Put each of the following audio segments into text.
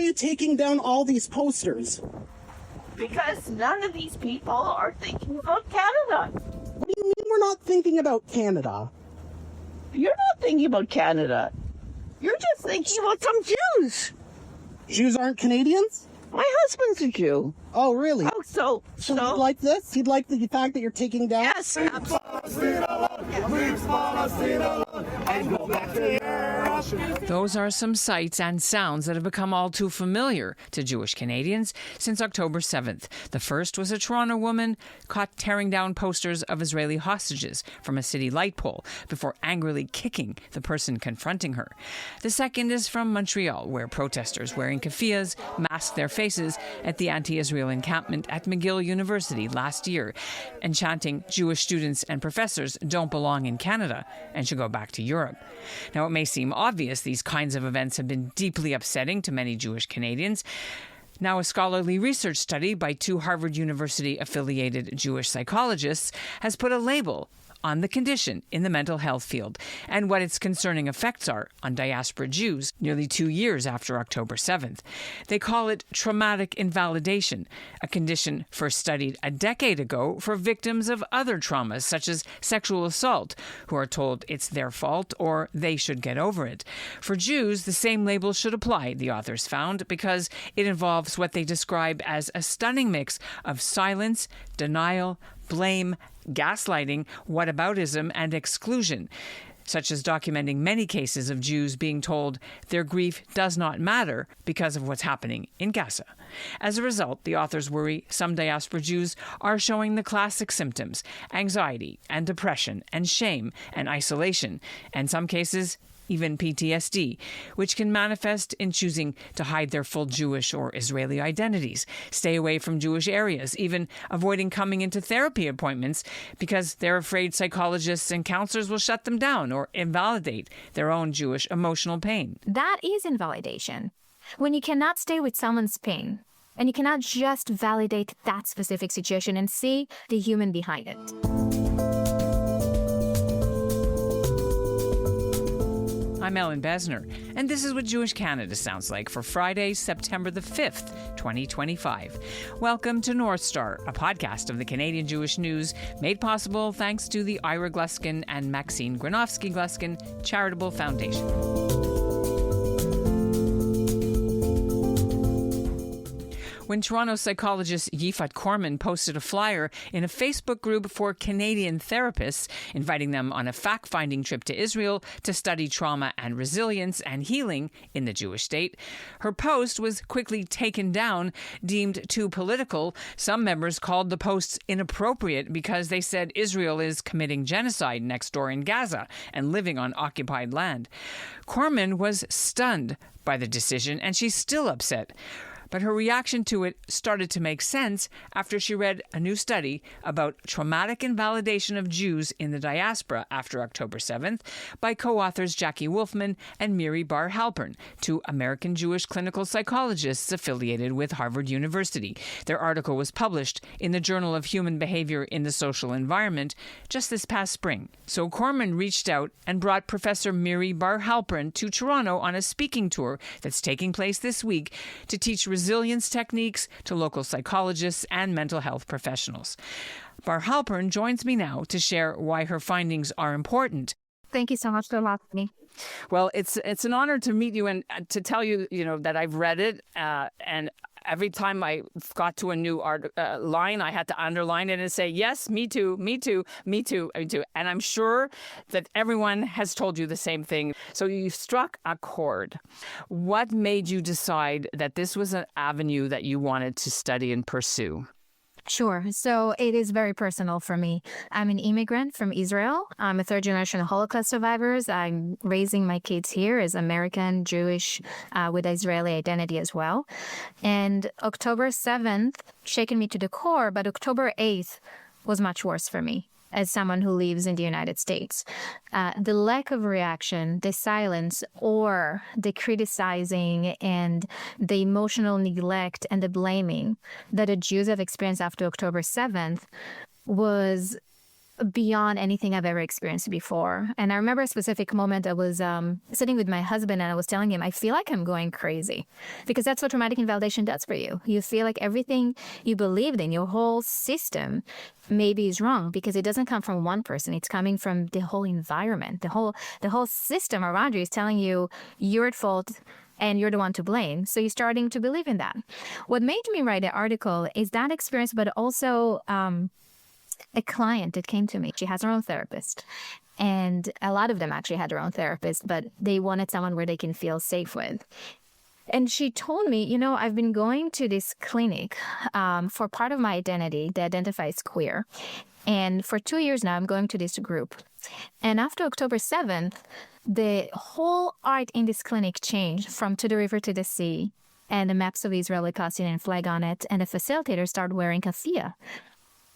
you taking down all these posters? Because none of these people are thinking about Canada. What do you mean we're not thinking about Canada? You're not thinking about Canada. You're just thinking about some Jews. Jews aren't Canadians? My husband's a Jew. Oh, really? Oh, so he'd like this? He'd like the fact that you're taking down? Yes, Those are some sights and sounds that have become all too familiar to Jewish Canadians since October 7th. The first was a Toronto woman caught tearing down posters of Israeli hostages from a city light pole before angrily kicking the person confronting her. The second is from Montreal, where protesters wearing keffiyehs masked their faces at the anti-Israel encampment at McGill University last year and chanting Jewish students and professors don't belong in Canada and should go back to Europe. Now, it may seem obvious these kinds of events have been deeply upsetting to many Jewish Canadians. Now, a scholarly research study by two Harvard University-affiliated Jewish psychologists has put a label on the condition in the mental health field and what its concerning effects are on diaspora Jews nearly 2 years after October 7th. They call it traumatic invalidation, a condition first studied a decade ago for victims of other traumas, such as sexual assault, who are told it's their fault or they should get over it. For Jews, the same label should apply, the authors found, because it involves what they describe as a stunning mix of silence, denial, blame, gaslighting, whataboutism, and exclusion, such as documenting many cases of Jews being told their grief does not matter because of what's happening in Gaza. As a result, the authors worry some diaspora Jews are showing the classic symptoms: anxiety and depression and shame and isolation, and in some cases, even PTSD, which can manifest in choosing to hide their full Jewish or Israeli identities, stay away from Jewish areas, even avoiding coming into therapy appointments because they're afraid psychologists and counselors will shut them down or invalidate their own Jewish emotional pain. That is invalidation. When you cannot stay with someone's pain, and you cannot just validate that specific situation and see the human behind it. I'm Ellin Bessner, and this is what Jewish Canada sounds like for Friday, September the 5th, 2025. Welcome to North Star, a podcast of the Canadian Jewish News, made possible thanks to the Ira Gluskin and Maxine Granofsky-Gluskin Charitable Foundation. When Toronto psychologist Yifat Korman posted a flyer in a Facebook group for Canadian therapists, inviting them on a fact-finding trip to Israel to study trauma and resilience and healing in the Jewish state, her post was quickly taken down, deemed too political. Some members called the posts inappropriate because they said Israel is committing genocide next door in Gaza and living on occupied land. Korman was stunned by the decision, and she's still upset. But her reaction to it started to make sense after she read a new study about traumatic invalidation of Jews in the diaspora after October 7th by co-authors Jackie Wolfman and Miri Bar-Halpern, two American Jewish clinical psychologists affiliated with Harvard University. Their article was published in the Journal of Human Behaviour in the Social Environment just this past spring. So Korman reached out and brought Professor Miri Bar-Halpern to Toronto on a speaking tour that's taking place this week to teach resilience techniques to local psychologists and mental health professionals. Bar-Halpern joins me now to share why her findings are important. Thank you so much for having me. Well, it's an honor to meet you and to tell you, that I've read it, and every time I got to a new line, I had to underline it and say, yes, me too, me too, me too, me too. And I'm sure that everyone has told you the same thing. So you struck a chord. What made you decide that this was an avenue that you wanted to study and pursue? Sure. So it is very personal for me. I'm an immigrant from Israel. I'm a third generation Holocaust survivors. I'm raising my kids here as American, Jewish, with Israeli identity as well. And October 7th shaken me to the core, but October 8th was much worse for me as someone who lives in the United States. The lack of reaction, the silence, or the criticizing and the emotional neglect and the blaming that the Jews have experienced after October 7th was beyond anything I've ever experienced before. And I remember a specific moment. I was sitting with my husband and I was telling him, I feel like I'm going crazy, because that's what traumatic invalidation does for you. You feel like everything you believed in, your whole system, maybe is wrong, because it doesn't come from one person. It's coming from the whole environment. The whole system around you is telling you you're at fault and you're the one to blame. So you're starting to believe in that. What made me write the article is that experience, but also a client that came to me. She has her own therapist. And a lot of them actually had their own therapist, but they wanted someone where they can feel safe with. And she told me, I've been going to this clinic for part of my identity that identifies queer. And for 2 years now, I'm going to this group. And after October 7th, the whole art in this clinic changed from To the River to the Sea, and the maps of Israel with Palestinian flag on it. And the facilitator started wearing kafia.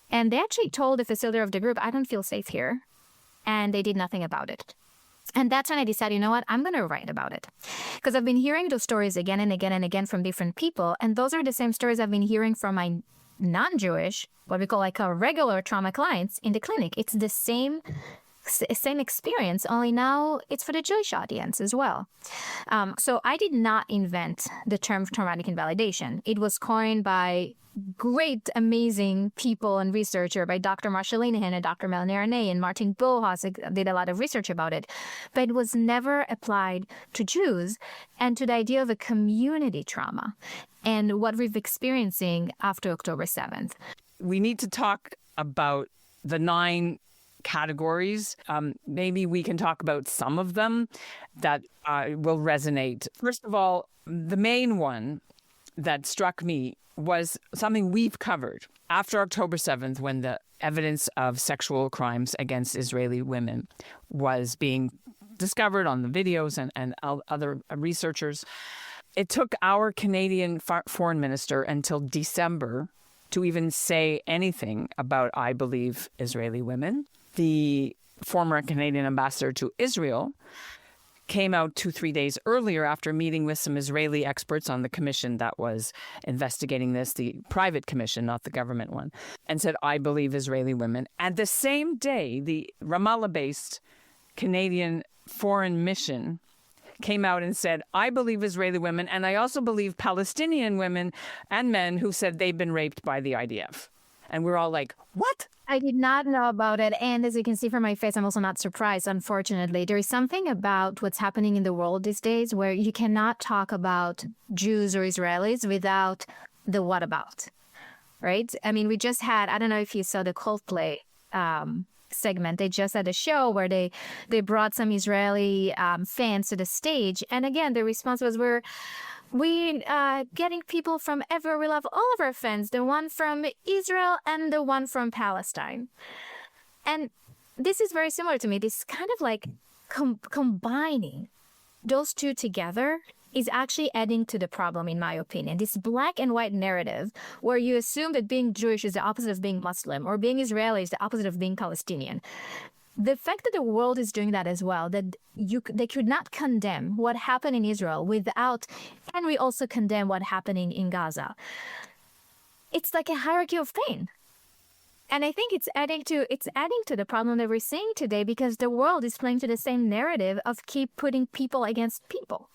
And they actually told the facilitator of the group, I don't feel safe here. And they did nothing about it. And that's when I decided, you know what, I'm going to write about it. Because I've been hearing those stories again and again and again from different people. And those are the same stories I've been hearing from my non-Jewish, what we call like our regular trauma clients in the clinic. It's the same experience, only now it's for the Jewish audience as well. So I did not invent the term traumatic invalidation. It was coined by great, amazing people and researcher, by Dr. Marsha Linehan and Dr. Melanie Arnay, and Martin Bohas did a lot of research about it. But it was never applied to Jews and to the idea of a community trauma and what we've experiencing after October 7th. We need to talk about the 9 categories. Maybe we can talk about some of them that will resonate. First of all, the main one that struck me was something we've covered after October 7th, when the evidence of sexual crimes against Israeli women was being discovered on the videos and other researchers. It took our Canadian foreign minister until December to even say anything about I Believe Israeli Women. The former Canadian ambassador to Israel came out 2-3 days earlier after meeting with some Israeli experts on the commission that was investigating this, the private commission, not the government one, and said, I believe Israeli women. And the same day, the Ramallah-based Canadian foreign mission came out and said, I believe Israeli women, and I also believe Palestinian women and men who said they've been raped by the IDF. And we're all like, what? I did not know about it. And as you can see from my face, I'm also not surprised, unfortunately. There is something about what's happening in the world these days where you cannot talk about Jews or Israelis without the what about, right? I mean, we just had, I don't know if you saw the Coldplay segment. They just had a show where they brought some Israeli fans to the stage. And again, the response was, we getting people from everywhere. We love all of our fans, the one from Israel and the one from Palestine. And this is very similar to me. This kind of like combining those two together is actually adding to the problem, in my opinion. This black and white narrative where you assume that being Jewish is the opposite of being Muslim, or being Israeli is the opposite of being Palestinian. The fact that the world is doing that as well, that they could not condemn what happened in Israel without, can we also condemn what happening in Gaza? It's like a hierarchy of pain. And I think it's adding to the problem that we're seeing today, because the world is playing to the same narrative of keep putting people against people.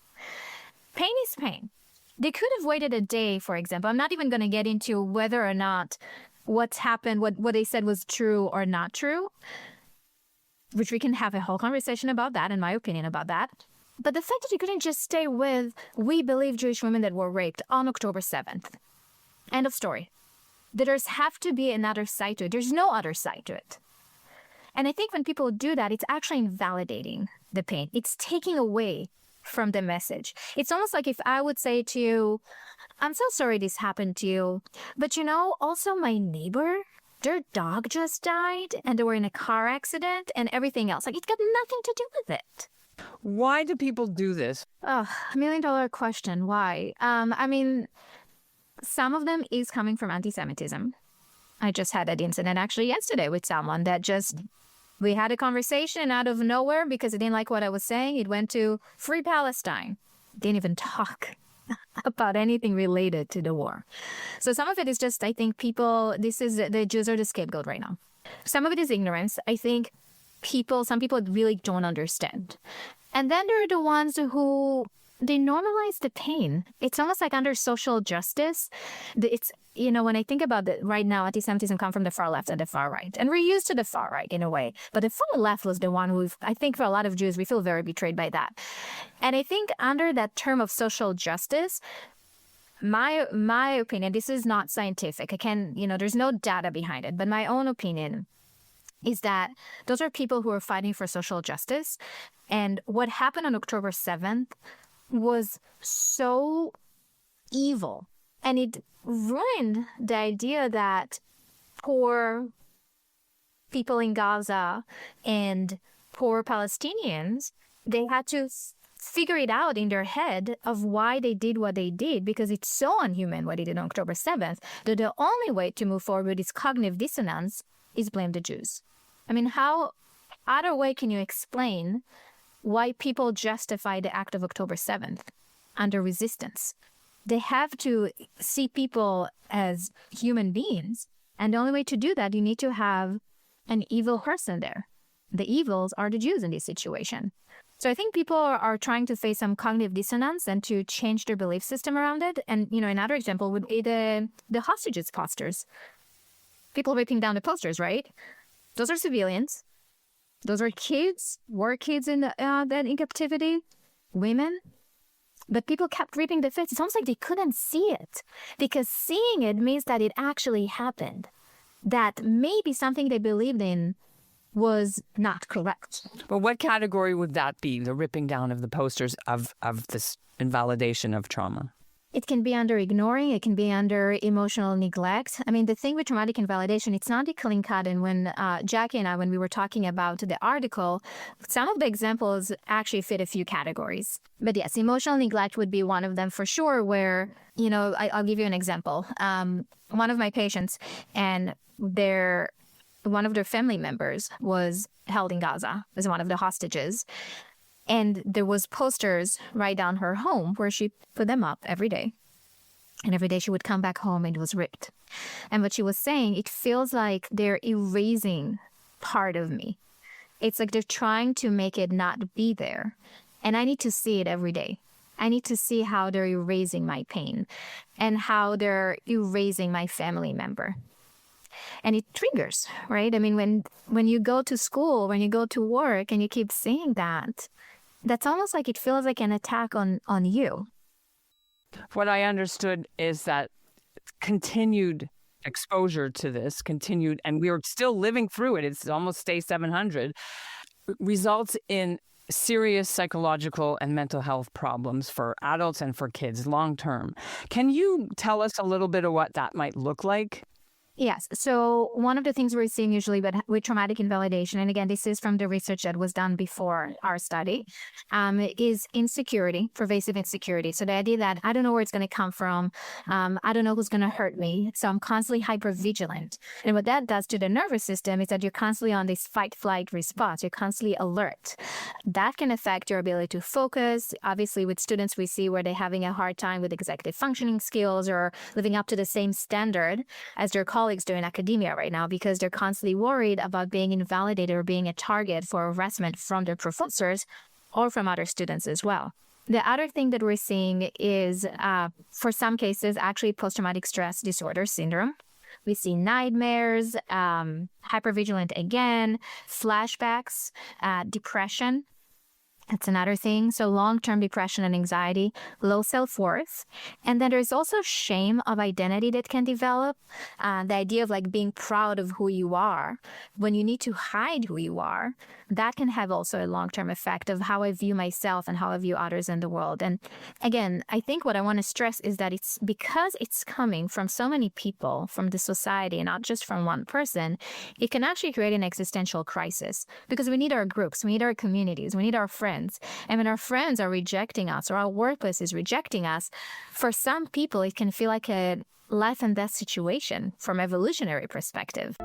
Pain is pain. They could have waited a day, for example. I'm not even going to get into whether or not what's happened, what they said was true or not true, which we can have a whole conversation about that, in my opinion, about that. But the fact that you couldn't just stay with, we believe Jewish women that were raped on October 7th. End of story. There's have to be another side to it. There's no other side to it. And I think when people do that, it's actually invalidating the pain. It's taking away from the message. It's almost like if I would say to you, I'm so sorry this happened to you, but also my neighbor, their dog just died and they were in a car accident and everything else. Like, it's got nothing to do with it. Why do people do this? Oh, $1 million question. Why? I mean, some of them is coming from anti-Semitism. I just had that incident actually yesterday with someone that we had a conversation out of nowhere because he didn't like what I was saying. It went to Free Palestine. Didn't even talk about anything related to the war. So some of it is just, I think the Jews are the scapegoat right now. Some of it is ignorance. I think some people really don't understand. And then there are the ones who they normalize the pain. It's almost like under social justice. It's, when I think about it right now, anti-Semitism comes from the far left and the far right. And we're used to the far right in a way. But the far left was the one who, I think for a lot of Jews, we feel very betrayed by that. And I think under that term of social justice, my opinion, this is not scientific. There's no data behind it. But my own opinion is that those are people who are fighting for social justice. And what happened on October 7th was so evil, and it ruined the idea that poor people in Gaza and poor Palestinians, they had to figure it out in their head of why they did what they did, because it's so unhuman what they did on October 7th that the only way to move forward with this cognitive dissonance is blame the Jews. I mean, how other way can you explain why people justify the act of October 7th under resistance? They have to see people as human beings. And the only way to do that, you need to have an evil person there. The evils are the Jews in this situation. So I think people are trying to face some cognitive dissonance and to change their belief system around it. And, another example would be the hostages posters. People ripping down the posters, right? Those are civilians. Those are kids, war kids in captivity, women. But people kept ripping the fits. It's almost like they couldn't see it, because seeing it means that it actually happened, that maybe something they believed in was not correct. But what category would that be, the ripping down of the posters of this invalidation of trauma? It can be under ignoring. It can be under emotional neglect. I mean, the thing with traumatic invalidation, it's not a clean cut. And when Jackie and I, when we were talking about the article, some of the examples actually fit a few categories. But yes, emotional neglect would be one of them for sure, where, I'll give you an example. One of my patients and one of their family members was held in Gaza as one of the hostages. And there was posters right down her home where she put them up every day. And every day she would come back home and it was ripped. And what she was saying, it feels like they're erasing part of me. It's like they're trying to make it not be there. And I need to see it every day. I need to see how they're erasing my pain and how they're erasing my family member. And it triggers, right? I mean, when you go to school, when you go to work and you keep seeing that, that's almost like it feels like an attack on you. What I understood is that continued exposure to this, and we are still living through it, it's almost day 700, results in serious psychological and mental health problems for adults and for kids long term. Can you tell us a little bit of what that might look like? Yes. So one of the things we're seeing usually with traumatic invalidation, and again, this is from the research that was done before our study, is insecurity, pervasive insecurity. So the idea that I don't know where it's going to come from. I don't know who's going to hurt me. So I'm constantly hypervigilant. And what that does to the nervous system is that you're constantly on this fight-flight response. You're constantly alert. That can affect your ability to focus. Obviously, with students, we see where they're having a hard time with executive functioning skills or living up to the same standard as their colleagues do in academia right now, because they're constantly worried about being invalidated or being a target for harassment from their professors or from other students as well. The other thing that we're seeing is, for some cases, actually post-traumatic stress disorder syndrome. We see nightmares, hypervigilant again, flashbacks, depression. That's another thing. So long-term depression and anxiety, low self-worth. And then there's also shame of identity that can develop. The idea of like being proud of who you are when you need to hide who you are. That can have also a long-term effect of how I view myself and how I view others in the world. And again, I think what I want to stress is that it's because it's coming from so many people, from the society, and not just from one person, it can actually create an existential crisis, because we need our groups, we need our communities, we need our friends. And when our friends are rejecting us or our workplace is rejecting us, for some people, it can feel like a life and death situation from an evolutionary perspective.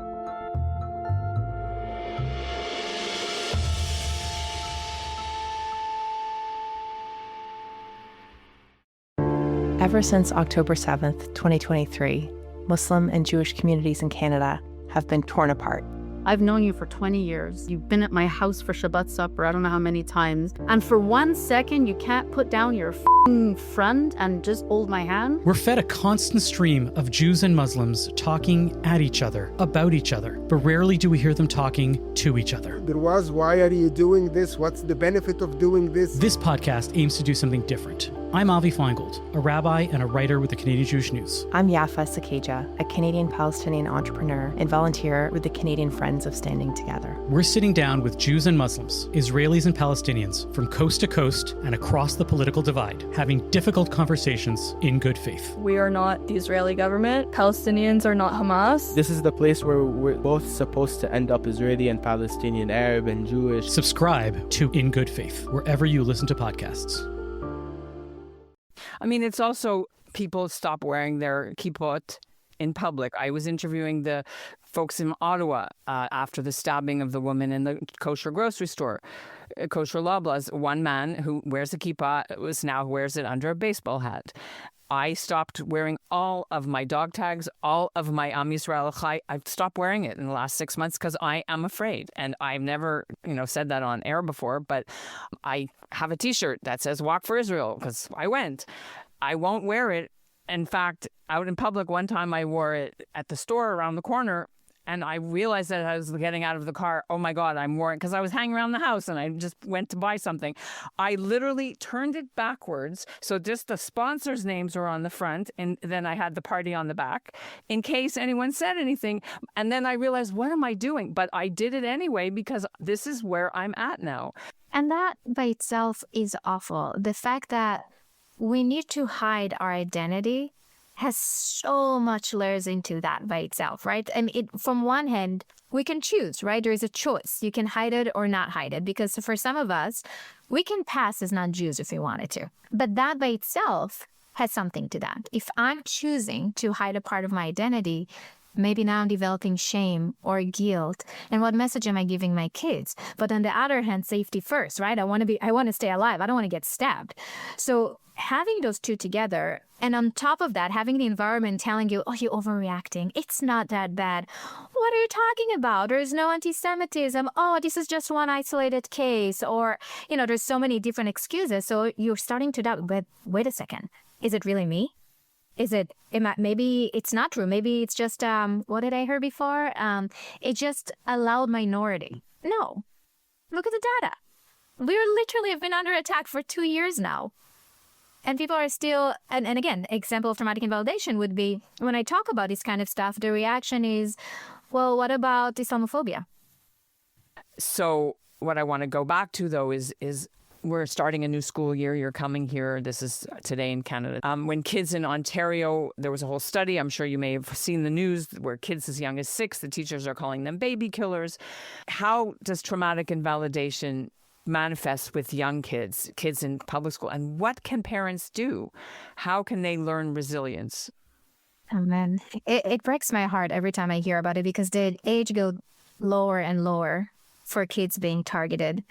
Ever since October 7th, 2023, Muslim and Jewish communities in Canada have been torn apart. I've known you for 20 years. You've been at my house for Shabbat supper, I don't know how many times. And for 1 second, you can't put down your friend and just hold my hand? We're fed a constant stream of Jews and Muslims talking at each other, about each other, but rarely do we hear them talking to each other. There was, why are you doing this? What's the benefit of doing this? This podcast aims to do something different. I'm Avi Feingold, a rabbi and a writer with the Canadian Jewish News. I'm Yafa Sakeja, a Canadian-Palestinian entrepreneur and volunteer with the Canadian Friends of Standing Together. We're sitting down with Jews and Muslims, Israelis and Palestinians from coast to coast and across the political divide, having difficult conversations in good faith. We are not the Israeli government. Palestinians are not Hamas. This is the place where we're both supposed to end up, Israeli and Palestinian, Arab and Jewish. Subscribe to In Good Faith, wherever you listen to podcasts. I mean, it's also people stop wearing their kippot in public. I was interviewing the folks in Ottawa after the stabbing of the woman in the kosher grocery store. Kosher Loblaws, one man who wears a kippah now wears it under a baseball hat. I stopped wearing all of my dog tags, all of my Am Yisrael Chai. I've stopped wearing it in the last 6 months because I am afraid. And I've never, said that on air before, but I have a T-shirt that says Walk for Israel because I went. I won't wear it. In fact, out in public, one time I wore it at the store around the corner. And I realized that I was getting out of the car, oh my God, I'm wearing, because I was hanging around the house and I just went to buy something. I literally turned it backwards. So just the sponsors' names were on the front. And then I had the party on the back in case anyone said anything. And then I realized, what am I doing? But I did it anyway because this is where I'm at now. And that by itself is awful. The fact that we need to hide our identity has so much layers into that by itself, right? And from one hand, we can choose, right? There is a choice. You can hide it or not hide it, because for some of us, we can pass as non-Jews if we wanted to. But that by itself has something to that. If I'm choosing to hide a part of my identity, maybe now I'm developing shame or guilt. And what message am I giving my kids? But on the other hand, safety first, right? I want to stay alive. I don't want to get stabbed. So having those two together, and on top of that, having the environment telling you, oh, you're overreacting. It's not that bad. What are you talking about? There's no anti-Semitism. Oh, this is just one isolated case. Or, there's so many different excuses. So you're starting to doubt, but wait a second. Is it really me? Maybe it's not true. Maybe it's just, what did I hear before? It just a loud minority. No. Look at the data. We literally have been under attack for 2 years now. And people are still, and again, example of traumatic invalidation would be, when I talk about this kind of stuff, the reaction is, well, what about Islamophobia? So what I want to go back to, though, is we're starting a new school year. You're coming here. This is today in Canada. When kids in Ontario, there was a whole study, I'm sure you may have seen the news, where kids as young as 6, the teachers are calling them baby killers. How does traumatic invalidation manifest with young kids in public school? And what can parents do? How can they learn resilience? Oh, man. It breaks my heart every time I hear about it, because the age goes lower and lower for kids being targeted.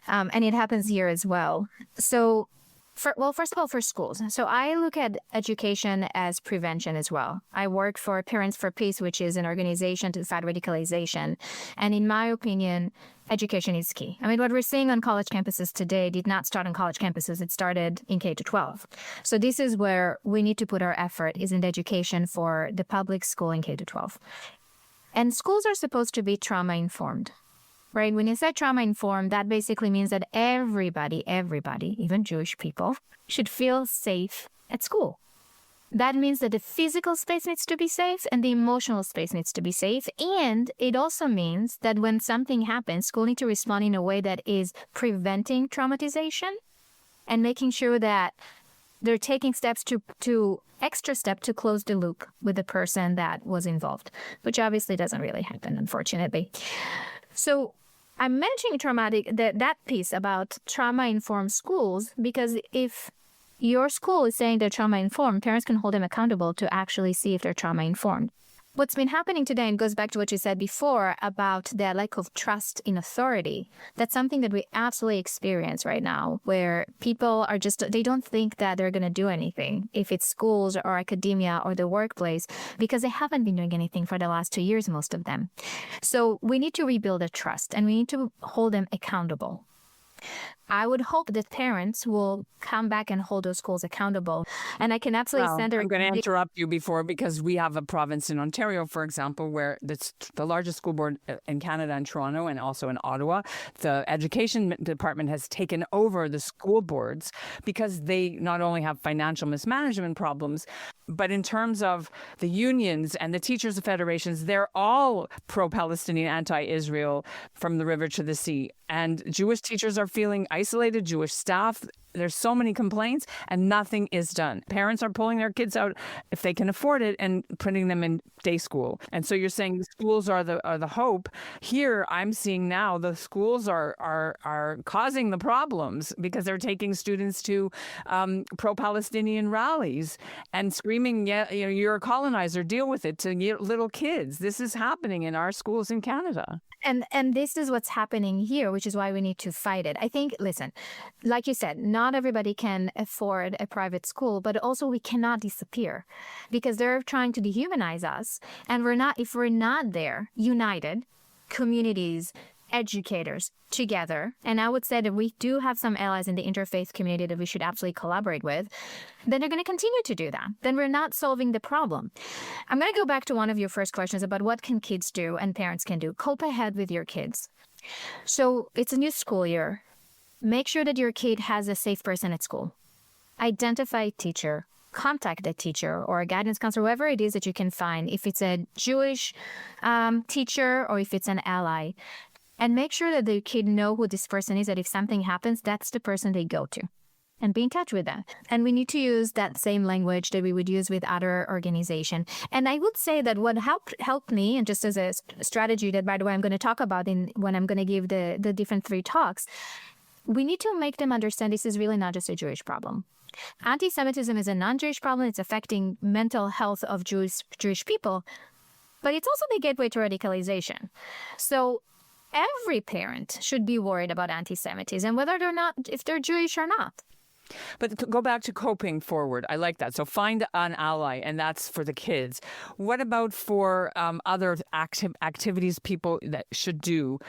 And it happens here as well. So, first of all, for schools. So I look at education as prevention as well. I work for Parents for Peace, which is an organization to fight radicalization. And in my opinion, education is key. I mean, what we're seeing on college campuses today did not start on college campuses. It started in K-12. So this is where we need to put our effort, is in education for the public school in K-12. And schools are supposed to be trauma-informed. Right? When you say trauma-informed, that basically means that everybody, even Jewish people, should feel safe at school. That means that the physical space needs to be safe and the emotional space needs to be safe. And it also means that when something happens, school needs to respond in a way that is preventing traumatization and making sure that they're taking steps extra step to close the loop with the person that was involved, which obviously doesn't really happen, unfortunately. So I'm mentioning that piece about trauma-informed schools, because if your school is saying they're trauma-informed, parents can hold them accountable to actually see if they're trauma-informed. What's been happening today, and goes back to what you said before about the lack of trust in authority, that's something that we absolutely experience right now, where people are just, they don't think that they're going to do anything, if it's schools or academia or the workplace, because they haven't been doing anything for the last 2 years, most of them. So we need to rebuild a trust, and we need to hold them accountable. I would hope that parents will come back and hold those schools accountable. And I can absolutely send I'm going to interrupt you because we have a province in Ontario, for example, where it's the largest school board in Canada in Toronto and also in Ottawa. The education department has taken over the school boards because they not only have financial mismanagement problems, but in terms of the unions and the teachers' federations, they're all pro-Palestinian, anti-Israel from the river to the sea. And Jewish teachers are feeling isolated, Jewish staff. There's so many complaints and nothing is done. Parents are pulling their kids out if they can afford it and putting them in day school. And so you're saying the schools are the hope. Here I'm seeing now the schools are causing the problems because they're taking students to pro-Palestinian rallies and screaming, yeah, you're a colonizer, deal with it, to little kids. This is happening in our schools in Canada. And this is what's happening here, which is why we need to fight it. I think, listen, like you said, not everybody can afford a private school, but also we cannot disappear because they're trying to dehumanize us. And if we're not there, united, communities, educators together, and I would say that we do have some allies in the interfaith community that we should absolutely collaborate with, then they're going to continue to do that. Then we're not solving the problem. I'm going to go back to one of your first questions about what can kids do and parents can do. Cope ahead with your kids. So it's a new school year. Make sure that your kid has a safe person at school. Identify a teacher. Contact a teacher or a guidance counselor, whoever it is that you can find, if it's a Jewish teacher or if it's an ally. And make sure that the kid know who this person is, that if something happens, that's the person they go to. And be in touch with that. And we need to use that same language that we would use with other organizations. And I would say that what helped me, and just as a strategy that, by the way, I'm going to talk about when I'm going to give the different 3 talks, we need to make them understand this is really not just a Jewish problem. Anti-Semitism is a non-Jewish problem. It's affecting mental health of Jewish people. But it's also the gateway to radicalization. So every parent should be worried about anti-Semitism, whether they're not, if they're Jewish or not. But to go back to coping forward, I like that. So find an ally, and that's for the kids. What about for other activities people that should do?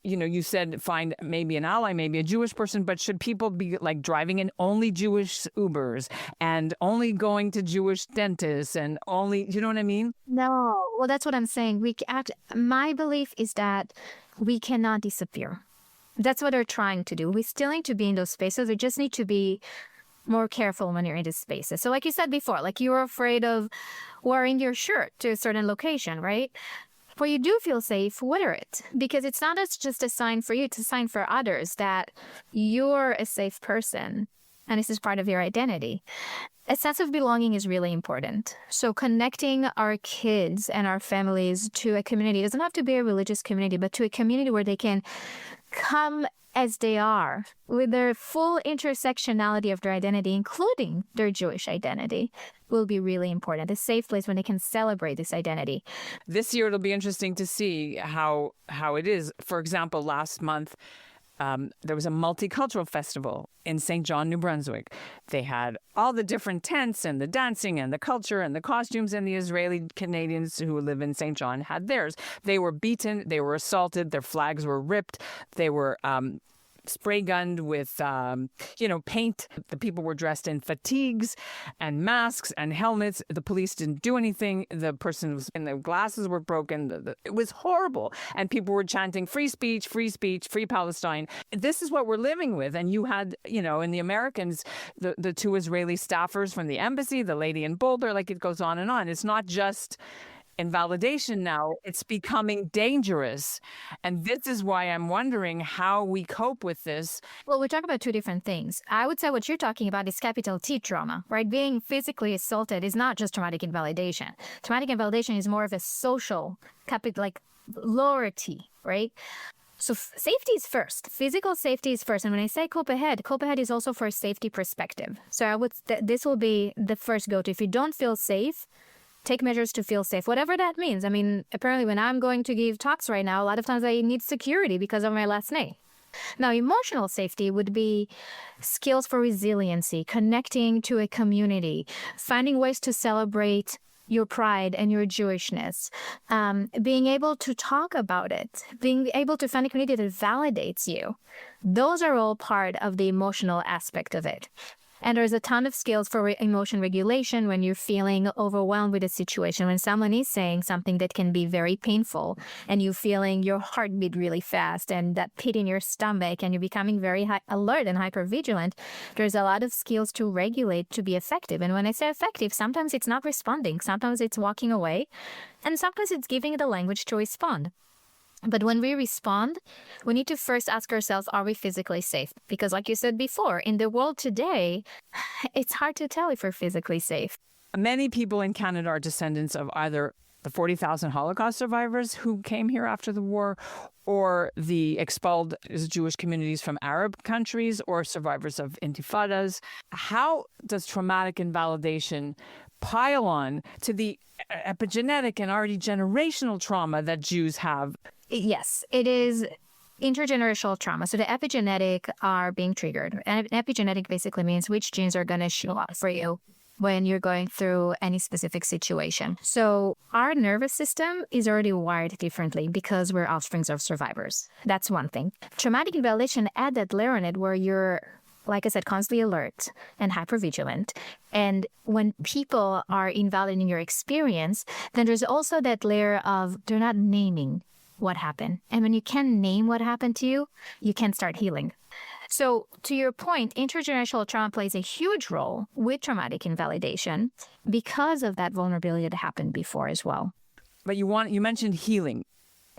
You said find maybe an ally, maybe a Jewish person, but should people be like driving in only Jewish Ubers and only going to Jewish dentists and only, you know what I mean? No. Well, that's what I'm saying. My belief is that we cannot disappear. That's what they're trying to do. We still need to be in those spaces. We just need to be more careful when you're in these spaces. So like you said before, like you were afraid of wearing your shirt to a certain location, right? Where you do feel safe, wear it. Because it's not just a sign for you, it's a sign for others that you're a safe person. And this is part of your identity. A sense of belonging is really important. So connecting our kids and our families to a community, it doesn't have to be a religious community, but to a community where they can come as they are with their full intersectionality of their identity, including their Jewish identity, will be really important. A safe place when they can celebrate this identity. This year, it'll be interesting to see how it is. For example, last month, there was a multicultural festival in St. John, New Brunswick. They had all the different tents and the dancing and the culture and the costumes, and the Israeli Canadians who live in St. John had theirs. They were beaten, they were assaulted, their flags were ripped, they were spray gunned with, paint. The people were dressed in fatigues and masks and helmets. The police didn't do anything. The person was, and the glasses were broken. It was horrible. And people were chanting, free speech, free speech, free Palestine. This is what we're living with. And you had, in the Americans, the 2 Israeli staffers from the embassy, the lady in Boulder, like it goes on and on. It's not just invalidation now, it's becoming dangerous. And this is why I'm wondering how we cope with this. Well, we talk about 2 different things. I would say what you're talking about is capital T trauma, right? Being physically assaulted is not just traumatic invalidation. Traumatic invalidation is more of a social, like lower T, right? So safety is first. Physical safety is first. And when I say cope ahead is also for a safety perspective. So this will be the first go-to. If you don't feel safe, take measures to feel safe, whatever that means. I mean, apparently when I'm going to give talks right now, a lot of times I need security because of my last name. Now, emotional safety would be skills for resiliency, connecting to a community, finding ways to celebrate your pride and your Jewishness, being able to talk about it, being able to find a community that validates you. Those are all part of the emotional aspect of it. And there's a ton of skills for emotion regulation when you're feeling overwhelmed with a situation, when someone is saying something that can be very painful and you're feeling your heartbeat really fast and that pit in your stomach and you're becoming very alert and hypervigilant. There's a lot of skills to regulate to be effective. And when I say effective, sometimes it's not responding. Sometimes it's walking away. And sometimes it's giving the language to respond. But when we respond, we need to first ask ourselves, are we physically safe? Because like you said before, in the world today, it's hard to tell if we're physically safe. Many people in Canada are descendants of either the 40,000 Holocaust survivors who came here after the war, or the expelled Jewish communities from Arab countries, or survivors of intifadas. How does traumatic invalidation pile on to the epigenetic and already generational trauma that Jews have? Yes, it is intergenerational trauma. So the epigenetic are being triggered. And epigenetic basically means which genes are going to show up for you when you're going through any specific situation. So our nervous system is already wired differently because we're offsprings of survivors. That's one thing. Traumatic invalidation, add that layer on it where you're, like I said, constantly alert and hypervigilant. And when people are invalidating your experience, then there's also that layer of they're not naming what happened. And when you can name what happened to you, you can start healing. So to your point, intergenerational trauma plays a huge role with traumatic invalidation because of that vulnerability that happened before as well. But you mentioned healing.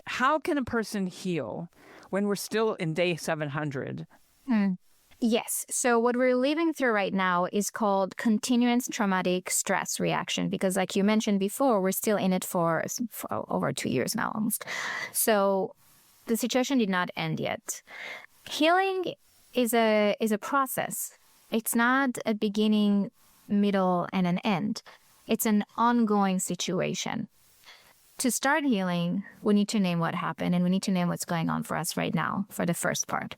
How can a person heal when we're still in day 700? Yes. So what we're living through right now is called continuous traumatic stress reaction, because like you mentioned before, we're still in it for over 2 years now almost. So the situation did not end yet. Healing is a process. It's not a beginning, middle, and an end. It's an ongoing situation. To start healing, we need to name what happened, and we need to name what's going on for us right now for the first part.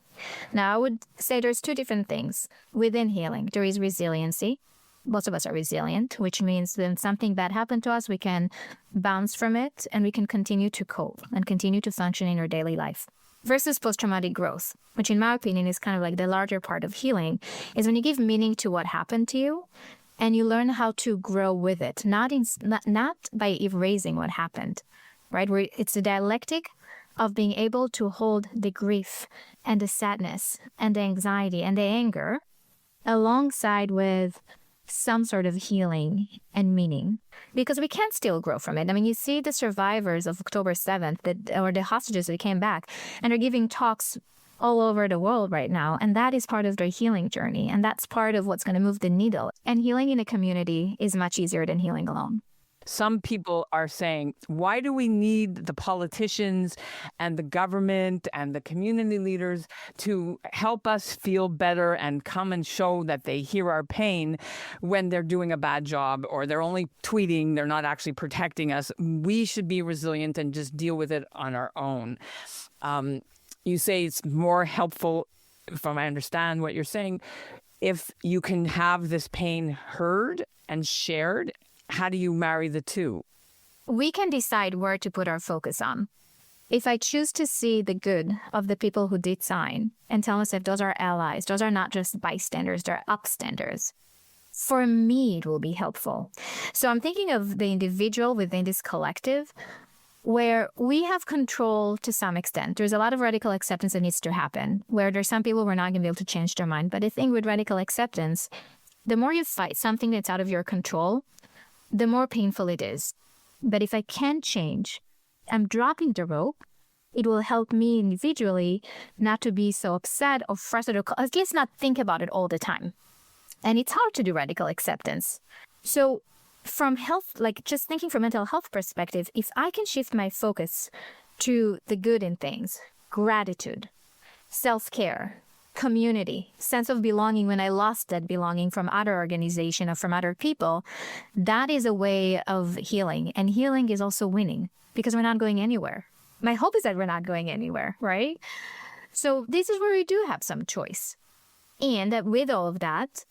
Now, I would say there's two different things within healing. There is resiliency. Most of us are resilient, which means when something bad happened to us, we can bounce from it and we can continue to cope and continue to function in our daily life. Versus post-traumatic growth, which in my opinion is kind of like the larger part of healing, is when you give meaning to what happened to you and you learn how to grow with it, not by erasing what happened, right? Where it's a dialectic of being able to hold the grief and the sadness and the anxiety and the anger alongside with some sort of healing and meaning, because we can still grow from it. I mean, you see the survivors of October 7th or the hostages that came back and are giving talks all over the world right now. And that is part of their healing journey. And that's part of what's going to move the needle. And healing in a community is much easier than healing alone. Some people are saying, why do we need the politicians and the government and the community leaders to help us feel better and come and show that they hear our pain when they're doing a bad job or they're only tweeting, they're not actually protecting us? We should be resilient and just deal with it on our own. You say it's more helpful, if I understand what you're saying, if you can have this pain heard and shared. How do you marry the two? We can decide where to put our focus on. If I choose to see the good of the people who did sign and tell us if those are allies, those are not just bystanders, they're upstanders. For me, it will be helpful. So I'm thinking of the individual within this collective where we have control to some extent. There's a lot of radical acceptance that needs to happen, where there's some people who are not going to be able to change their mind. But I think with radical acceptance, the more you fight something that's out of your control, the more painful it is. But if I can change, I'm dropping the rope. It will help me individually not to be so upset or frustrated, or at least not think about it all the time. And it's hard to do radical acceptance. So from health, like just thinking from mental health perspective, if I can shift my focus to the good in things, gratitude, self-care, community, sense of belonging when I lost that belonging from other organization or from other people, that is a way of healing. And healing is also winning because we're not going anywhere. My hope is that we're not going anywhere, right? So this is where we do have some choice. And with all of that,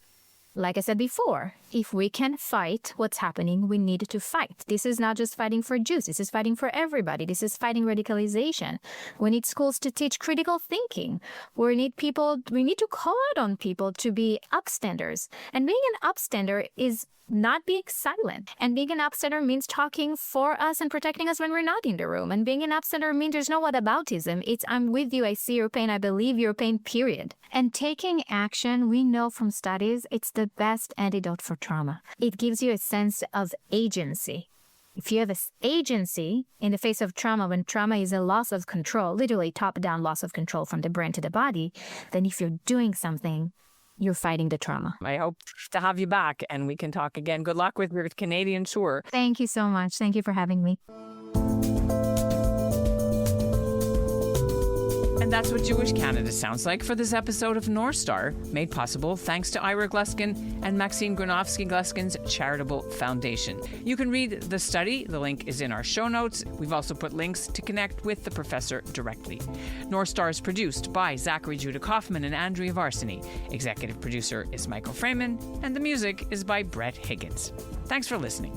like I said before, if we can fight what's happening, we need to fight. This is not just fighting for Jews. This is fighting for everybody. This is fighting radicalization. We need schools to teach critical thinking. We need to call out on people to be upstanders. And being an upstander is not being silent. And being an upstander means talking for us and protecting us when we're not in the room. And being an upstander means there's no whataboutism. It's I'm with you, I see your pain, I believe your pain, period. And taking action, we know from studies, it's the best antidote for trauma. It gives you a sense of agency. If you have this agency in the face of trauma, when trauma is a loss of control, literally top-down loss of control from the brain to the body, then if you're doing something, you're fighting the trauma. I hope to have you back and we can talk again. Good luck with your Canadian tour. Thank you so much. Thank you for having me. And that's what Jewish Canada sounds like for this episode of North Star, made possible thanks to Ira Gluskin and Maxine Granovsky-Gluskin's Charitable Foundation. You can read the study. The link is in our show notes. We've also put links to connect with the professor directly. North Star is produced by Zachary Judah Kaufman and Andrea Varsany. Executive producer is Michael Freeman, and the music is by Brett Higgins. Thanks for listening.